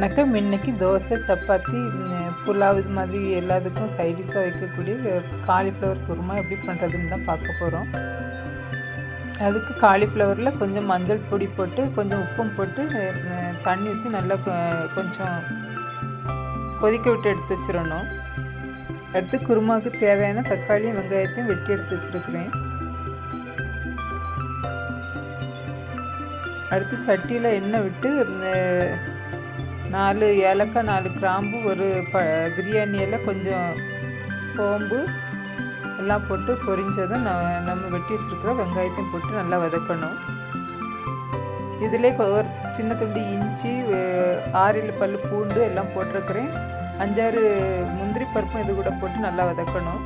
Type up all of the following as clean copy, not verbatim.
வணக்கம். இன்றைக்கி தோசை, சப்பாத்தி, புலாவ் இது மாதிரி எல்லாத்துக்கும் சைடிஷாக வைக்கக்கூடிய காலிஃப்ளவர் குருமா எப்படி பண்ணுறதுன்னு தான் பார்க்க போகிறோம். அதுக்கு காலிஃப்ளவரில் கொஞ்சம் மஞ்சள் பொடி போட்டு கொஞ்சம் உப்பும் போட்டு தண்ணி ஊற்றி நல்லா கொஞ்சம் கொதிக்க விட்டு எடுத்து வச்சிடணும். அடுத்து குருமாவுக்கு தேவையான தக்காளியும் வெங்காயத்தையும் வெட்டி எடுத்து வச்சுருக்கிறேன். அடுத்து சட்டியில் எண்ணெய் விட்டு 4 ஏலக்காய், 4 கிராம்பு, ஒரு பிரியாணி இலை, கொஞ்சம் சோம்பு எல்லாம் போட்டு பொரிஞ்சதும் நம்ம வெட்டி வச்சுருக்கிற வெங்காயத்தையும் போட்டு நல்லா வதக்கணும். இதிலே ஒரு சின்ன துண்டு இஞ்சி, 6-7 பல் பூண்டு எல்லாம் போட்டிருக்கிறேன். 5-6 முந்திரி பருப்பும் இது கூட போட்டு நல்லா வதக்கணும்.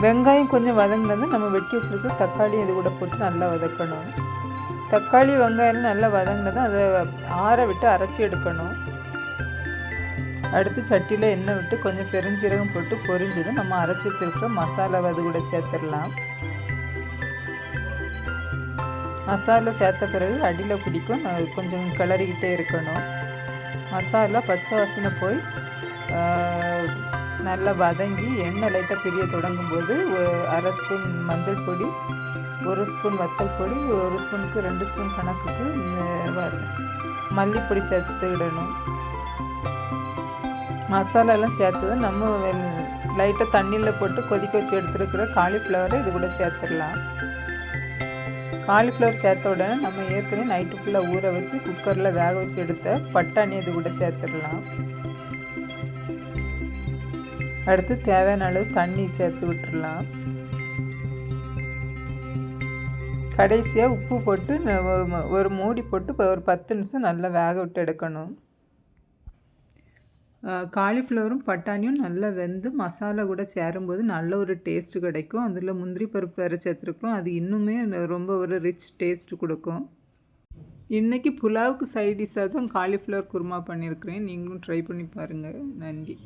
வெங்காயம் கொஞ்சம் வதங்கினது நம்ம வெட்டி வச்சுருக்கிற தக்காளியும் இது கூட போட்டு நல்லா வதக்கணும். தக்காளி வெங்காயம் நல்லா வதங்கினதும் அதை ஆற விட்டு அரைச்சி எடுக்கணும். அடுத்து சட்டியில் எண்ணெய் விட்டு கொஞ்சம் பெருஞ்சீரகம் போட்டு பொரிஞ்சதும் நம்ம அரைச்சி வச்சுருக்கிற மசாலாவை அது கூட சேர்த்துடலாம். மசாலா சேர்த்த பிறகு அடியில் பிடிக்கும், கொஞ்சம் கிளறிக்கிட்டே இருக்கணும். மசாலா பச்சை வாசனை போய் நல்லா வதங்கி எண்ணெய் லைட்டாக பிரிய தொடங்கும் போது 1/2 ஸ்பூன் மஞ்சள் பொடி, 1 ஸ்பூன் வத்தல் பொடி, 1 ஸ்பூனுக்கு 2 ஸ்பூன் கணக்குக்கு மல்லிப்பொடி சேர்த்துக்கிடணும். மசாலாலாம் சேர்த்தது நம்ம லைட்டாக தண்ணியில் போட்டு கொதிக்க வச்சு எடுத்துருக்கிற காலிஃப்ளவரை இது கூட சேர்த்துடலாம். காலிஃப்ளவர் சேர்த்த உடனே நம்ம ஏற்கனவே நைட்டு ஃபுல்லாக ஊற வச்சு குக்கரில் வேக வச்சு எடுத்த பட்டாணி இது கூட சேர்த்துடலாம். அடுத்து தேவையான அளவு தண்ணி சேர்த்து விட்டுடலாம். கடைசியாக உப்பு போட்டு ஒரு மூடி போட்டு ஒரு 10 நிமிஷம் நல்லா வேக விட்டு எடுக்கணும். காலிஃப்ளவரும் பட்டாணியும் நல்லா வெந்து மசாலா கூட சேரும்போது நல்ல ஒரு டேஸ்ட்டு கிடைக்கும். அதில் முந்திரி பருப்பு வேறு சேர்த்துருக்கோம், அது இன்னுமே ரொம்ப ஒரு ரிச் டேஸ்ட்டு கொடுக்கும். இன்றைக்கி புலாவுக்கு சைடிஷாக தான் காலிஃப்ளவர் குருமா பண்ணியிருக்கிறேன். நீங்களும் ட்ரை பண்ணி பாருங்கள். நன்றி.